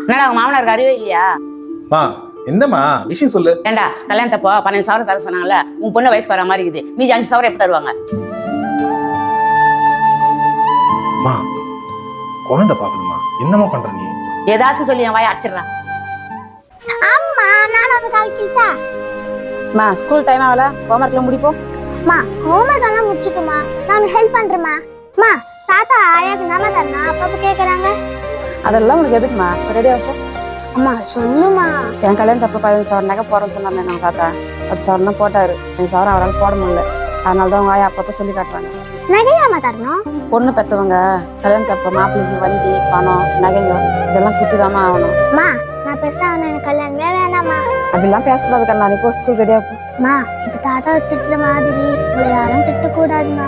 என்னடா உங்க மாமனாருக்கு அறிவே இல்லையா? மா என்னம்மா விஷயம் சொல்லு. ஏண்டா கல்யாணத்தப்போ 15,000 தர சொன்னாங்கல்ல, உன் பொண்ணு வயசு வர மாதிரி இருக்குது. மீதி 5,000 எப்ப தருவாங்க? மா குழந்தை பாக்கணுமா, என்னமா பண்ற நீ? ஏதாச்சும் சொல்லி என் வாயை அடிச்சிடுறான். அம்மா நான் வந்து கால்கிட்டா. மா ஸ்கூல் டைம் ஆகல, ஹோம்ஒர்க்லாம் முடிப்போம். மா ஹோம்ஒர்க் எல்லாம் முடிச்சுக்குமா, நான் ஹெல்ப் பண்றேம்மா. மா தாத்தா ஆயாக்கு நாம தரனா அப்பா கேக்குறாங்க. அதெல்லாம் உனக்கு எதுக்குமா? ரெடியா போ. அம்மா சொல்லுமா. என் கல்யாணத்தப்ப 15,000 நகை போறேன்னு சொன்னாங்க நம்ம தாத்தா. 10,000 தான் போட்டாரு. 5,000 அவரால் போட முடியல. அதனால தான் உங்க ஆயா அப்பப்ப சொல்லி காட்டுறாங்க. நகையாமா தரணும்? பொண்ணு பெற்றவங்க கல்யாணத்தப்ப மாப்பிள்ளைக்கு வண்டி பணம் நகைங்க இதெல்லாம் குத்துதாம ஆகணும். மா நான் பெருசா எனக்கு கல்யாணமே வேணாமா. அப்படிலாம் பேசக்கூடாது கண்ணா. நீ போ, ஸ்கூல் ரெடியா போ. மா இப்ப தாத்தா திட்டுற மாதிரி உங்களை யாரும் திட்டக்கூடாதுமா.